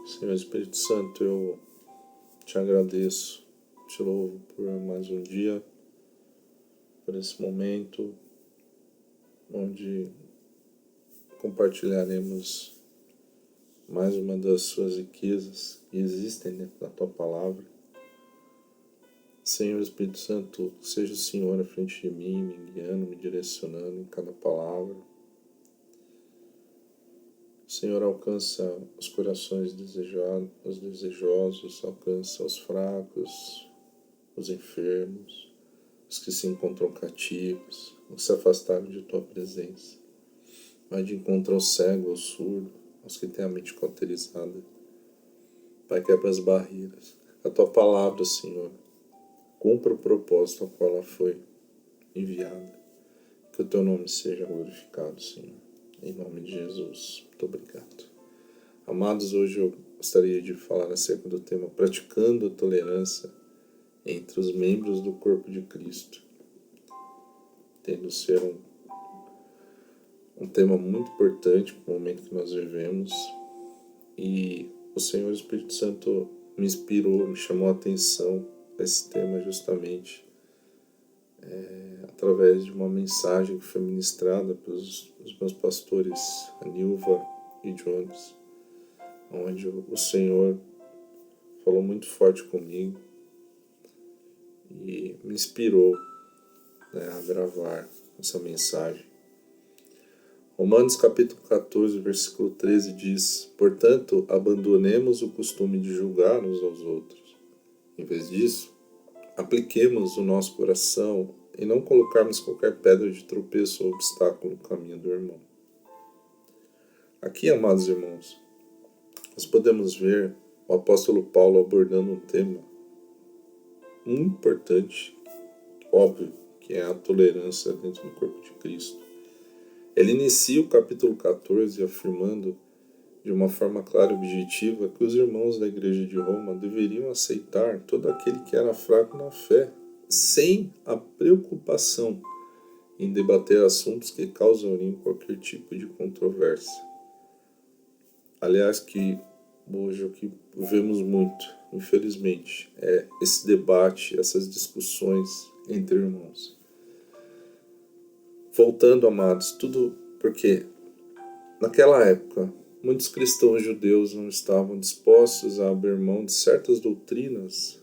Senhor Espírito Santo, eu te agradeço, te louvo por mais um dia, por esse momento onde compartilharemos mais uma das suas riquezas que existem dentro da tua palavra. Senhor Espírito Santo, seja o Senhor à frente de mim, me guiando, me direcionando em cada palavra. Senhor, alcança os corações desejados, os desejosos, alcança os fracos, os enfermos, os que se encontram cativos, os que se afastaram de tua presença. Vai de encontro ao cego, ao surdo, aos que têm a mente cauterizada. Pai, quebra as barreiras. A tua palavra, Senhor, cumpra o propósito ao qual ela foi enviada. Que o teu nome seja glorificado, Senhor. Em nome de Jesus. Muito obrigado. Amados, hoje eu gostaria de falar acerca do tema praticando a tolerância entre os membros do corpo de Cristo. Tendo ser um tema muito importante para o momento que nós vivemos. E o Senhor Espírito Santo me inspirou, me chamou a atenção a esse tema justamente através de uma mensagem que foi ministrada pelos meus pastores, a Nilva e Jones, onde o Senhor falou muito forte comigo e me inspirou a gravar essa mensagem. Romanos capítulo 14, versículo 13 diz: portanto, abandonemos o costume de julgar uns aos outros. Em vez disso, apliquemos o nosso coração e não colocarmos qualquer pedra de tropeço ou obstáculo no caminho do irmão. Aqui, amados irmãos, nós podemos ver o apóstolo Paulo abordando um tema muito importante, óbvio, que é a tolerância dentro do corpo de Cristo. Ele inicia o capítulo 14 afirmando de uma forma clara e objetiva que os irmãos da igreja de Roma deveriam aceitar todo aquele que era fraco na fé, sem a preocupação em debater assuntos que causariam qualquer tipo de controvérsia. Aliás, que hoje o que vemos muito, infelizmente, é esse debate, essas discussões entre irmãos. Voltando, amados, tudo porque naquela época muitos cristãos judeus não estavam dispostos a abrir mão de certas doutrinas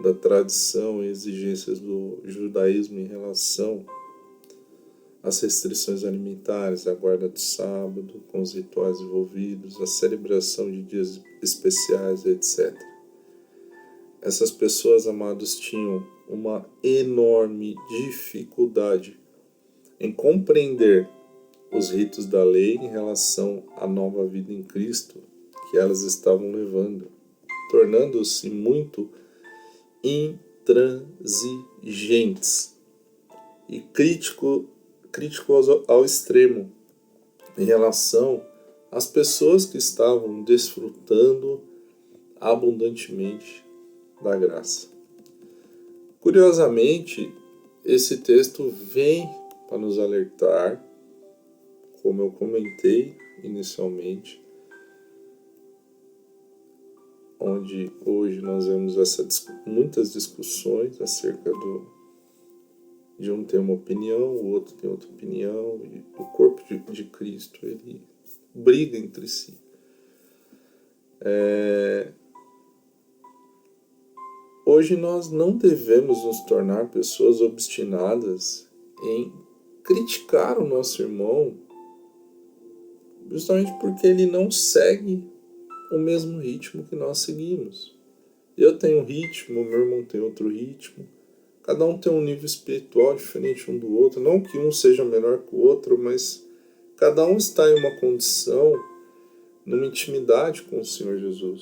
da tradição e exigências do judaísmo em relação às restrições alimentares, à guarda do sábado, com os rituais envolvidos, a celebração de dias especiais, etc. Essas pessoas, amados, tinham uma enorme dificuldade em compreender os ritos da lei em relação à nova vida em Cristo que elas estavam levando, tornando-se muito intransigentes e críticos ao extremo em relação às pessoas que estavam desfrutando abundantemente da graça. Curiosamente, esse texto vem para nos alertar, como eu comentei inicialmente, onde hoje nós vemos muitas discussões acerca de um tem uma opinião, o outro tem outra opinião, e o corpo de Cristo ele briga entre si. Hoje nós não devemos nos tornar pessoas obstinadas em criticar o nosso irmão justamente porque ele não segue o mesmo ritmo que nós seguimos. Eu tenho um ritmo, meu irmão tem outro ritmo. Cada um tem um nível espiritual diferente um do outro. Não que um seja melhor que o outro, mas cada um está em uma condição, numa intimidade com o Senhor Jesus.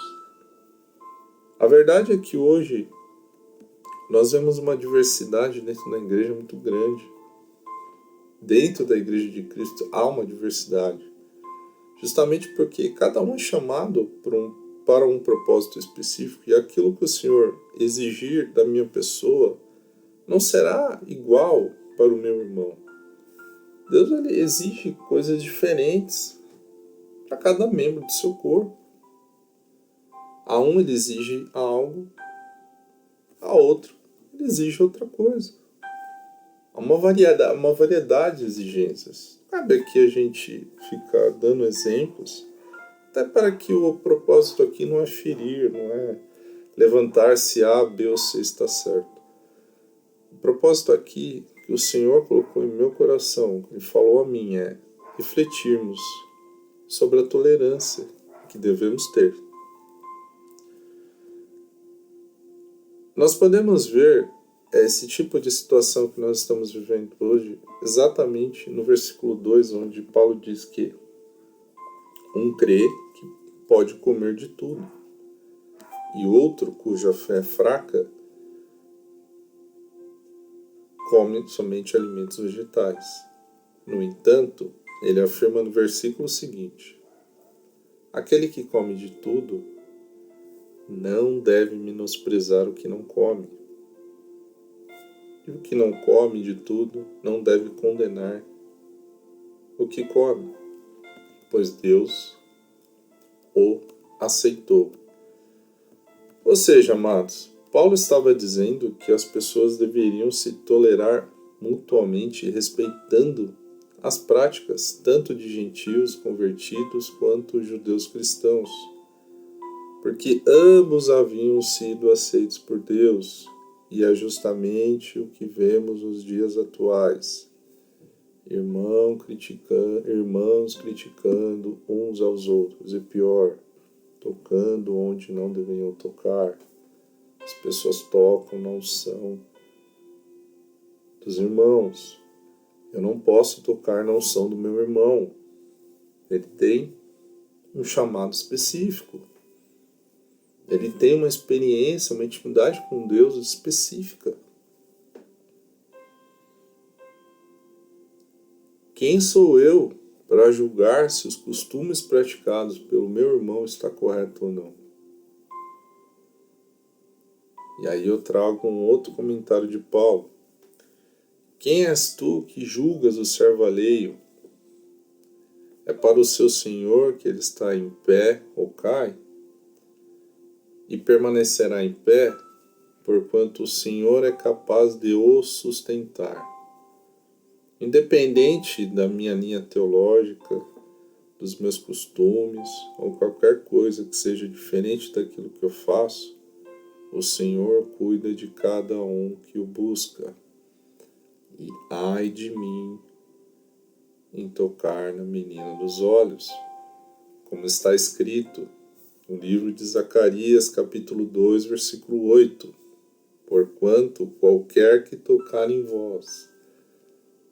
A verdade é que hoje nós vemos uma diversidade dentro da igreja muito grande. Dentro da igreja de Cristo há uma diversidade. Justamente porque cada um é chamado para um propósito específico e aquilo que o Senhor exigir da minha pessoa não será igual para o meu irmão. Deus ele exige coisas diferentes para cada membro do seu corpo. A um ele exige algo, a outro ele exige outra coisa. Há uma variedade de exigências. Cabe aqui a gente ficar dando exemplos, até para que o propósito aqui não é ferir, não é levantar se A, B ou C está certo. O propósito aqui que o Senhor colocou em meu coração, que Ele falou a mim, é refletirmos sobre a tolerância que devemos ter. Nós podemos ver esse tipo de situação que nós estamos vivendo hoje exatamente no versículo 2, onde Paulo diz que um crê que pode comer de tudo, e outro, cuja fé é fraca, come somente alimentos vegetais. No entanto, ele afirma no versículo seguinte: aquele que come de tudo não deve menosprezar o que não come. E o que não come de tudo não deve condenar o que come, pois Deus o aceitou. Ou seja, amados, Paulo estava dizendo que as pessoas deveriam se tolerar mutuamente, respeitando as práticas tanto de gentios convertidos quanto judeus cristãos, porque ambos haviam sido aceitos por Deus, e é justamente o que vemos nos dias atuais. Irmãos criticando uns aos outros, e pior, tocando onde não deveriam tocar. As pessoas tocam na unção dos irmãos. Eu não posso tocar na unção do meu irmão. Ele tem um chamado específico. Ele tem uma experiência, uma intimidade com Deus específica. Quem sou eu para julgar se os costumes praticados pelo meu irmão está correto ou não? E aí eu trago um outro comentário de Paulo. Quem és tu que julgas o servo alheio? É para o seu senhor que ele está em pé ou cai? E permanecerá em pé, porquanto o Senhor é capaz de o sustentar. Independente da minha linha teológica, dos meus costumes, ou qualquer coisa que seja diferente daquilo que eu faço, o Senhor cuida de cada um que o busca. E ai de mim em tocar na menina dos olhos, como está escrito no livro de Zacarias, capítulo 2, versículo 8. Porquanto qualquer que tocar em vós,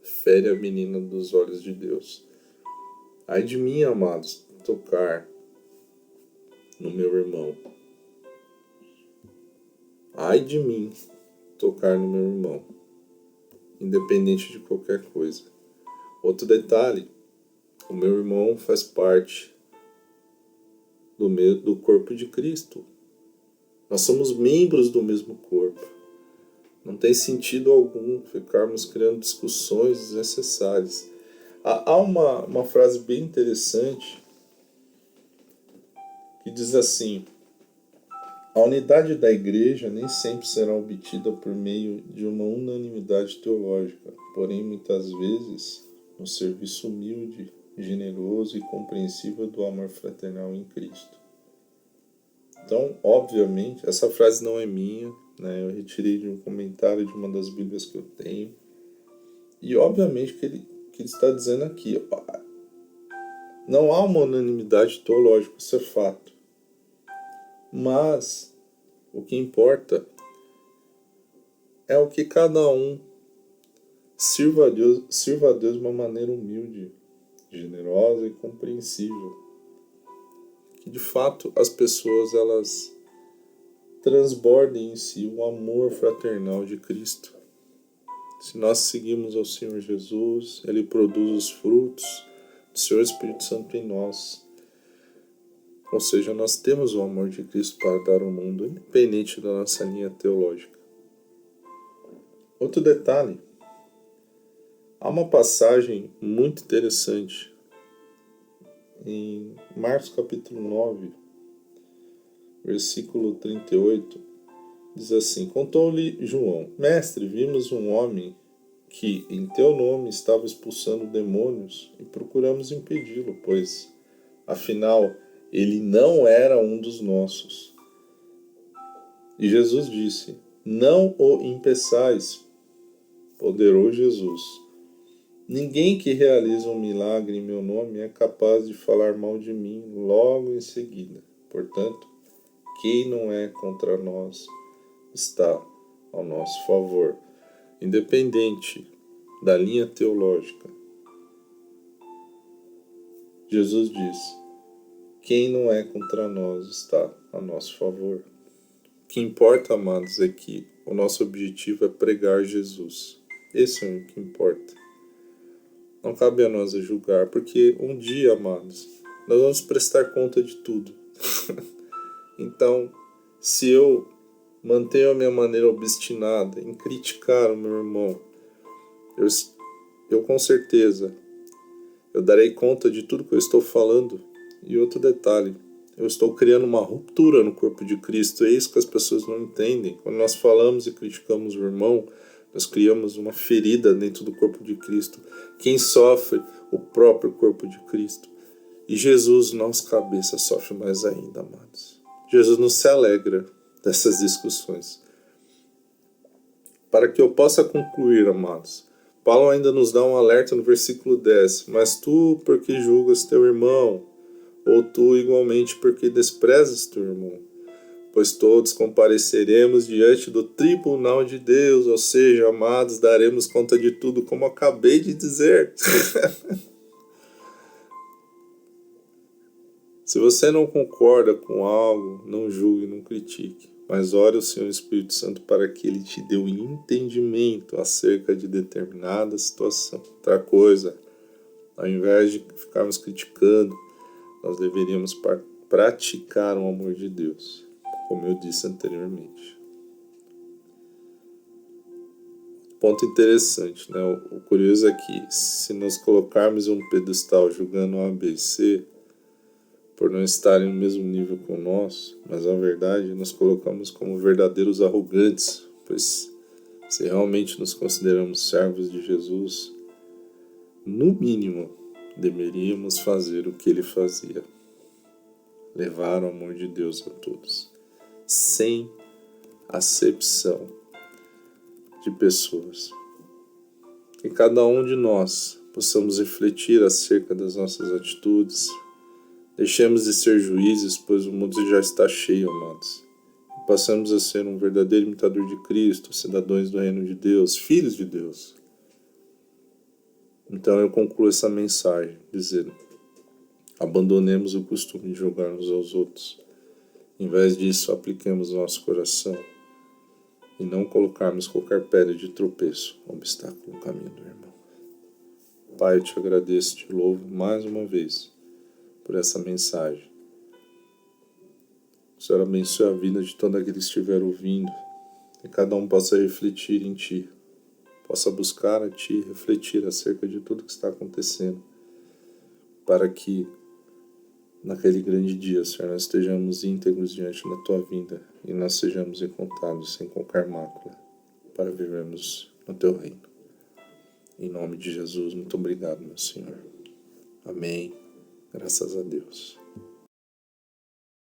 fere a menina dos olhos de Deus. Ai de mim, amados, tocar no meu irmão. Ai de mim tocar no meu irmão, independente de qualquer coisa. Outro detalhe, o meu irmão faz parte do corpo de Cristo. Nós somos membros do mesmo corpo. Não tem sentido algum ficarmos criando discussões desnecessárias. Há uma frase bem interessante que diz assim: a unidade da igreja nem sempre será obtida por meio de uma unanimidade teológica, porém muitas vezes no serviço humilde, generoso e compreensível do amor fraternal em Cristo. Então, obviamente, essa frase não é minha, né? Eu retirei de um comentário de uma das Bíblias que eu tenho. E obviamente que ele está dizendo aqui, não há uma unanimidade teológica, isso é fato. Mas o que importa é o que cada um sirva a Deus de uma maneira humilde, generosa e compreensível. Que de fato as pessoas elas transbordem em si o amor fraternal de Cristo. Se nós seguimos ao Senhor Jesus, Ele produz os frutos do Seu Espírito Santo em nós. Ou seja, nós temos o amor de Cristo para dar ao mundo, independente da nossa linha teológica. Outro detalhe, há uma passagem muito interessante em Marcos capítulo 9, versículo 38, diz assim: Contou-lhe João: Mestre, vimos um homem que em teu nome estava expulsando demônios e procuramos impedi-lo, pois, afinal, ele não era um dos nossos. E Jesus disse: Não o impeçais. Ponderou Jesus: Ninguém que realiza um milagre em meu nome é capaz de falar mal de mim logo em seguida. Portanto, quem não é contra nós está ao nosso favor. Independente da linha teológica, Jesus diz: quem não é contra nós está a nosso favor. O que importa, amados, é que o nosso objetivo é pregar Jesus. Esse é o que importa. Não cabe a nós a julgar, porque um dia, amados, nós vamos prestar conta de tudo. Então, se eu mantenho a minha maneira obstinada em criticar o meu irmão, eu com certeza, eu darei conta de tudo que eu estou falando. E outro detalhe, eu estou criando uma ruptura no corpo de Cristo. É isso que as pessoas não entendem. Quando nós falamos e criticamos o irmão, nós criamos uma ferida dentro do corpo de Cristo. Quem sofre? O próprio corpo de Cristo. E Jesus, nosso cabeça, sofre mais ainda, amados. Jesus não se alegra dessas discussões. Para que eu possa concluir, amados, Paulo ainda nos dá um alerta no versículo 10. Mas tu, porque julgas teu irmão? Ou tu igualmente porque desprezas teu irmão? Pois todos compareceremos diante do tribunal de Deus, ou seja, amados, daremos conta de tudo, como acabei de dizer. Se você não concorda com algo, não julgue, não critique, mas ore ao Senhor Espírito Santo para que Ele te dê um entendimento acerca de determinada situação. Outra coisa, ao invés de ficarmos criticando, nós deveríamos praticar o amor de Deus, como eu disse anteriormente. Ponto interessante, né? O curioso é que se nós colocarmos um pedestal julgando A, B e C, por não estarem no mesmo nível que o nosso, mas na verdade nos colocamos como verdadeiros arrogantes, pois se realmente nos consideramos servos de Jesus, no mínimo deveríamos fazer o que ele fazia: levar o amor de Deus a todos, sem acepção de pessoas. Que cada um de nós possamos refletir acerca das nossas atitudes. Deixemos de ser juízes, pois o mundo já está cheio, amados. E passamos a ser um verdadeiro imitador de Cristo, cidadãos do reino de Deus, filhos de Deus. Então eu concluo essa mensagem dizendo: abandonemos o costume de julgar uns aos outros. Em vez disso, apliquemos o nosso coração e não colocarmos qualquer pedra de tropeço, obstáculo no caminho do irmão. Pai, eu te agradeço, te louvo mais uma vez por essa mensagem. O Senhor abençoe a vida de todos aqueles que estiver ouvindo, e cada um possa refletir em Ti, possa buscar a Ti, refletir acerca de tudo que está acontecendo, para que naquele grande dia, Senhor, nós estejamos íntegros diante da Tua vinda e nós sejamos encontrados sem qualquer mácula para vivermos no Teu reino. Em nome de Jesus, muito obrigado, meu Senhor. Amém. Graças a Deus.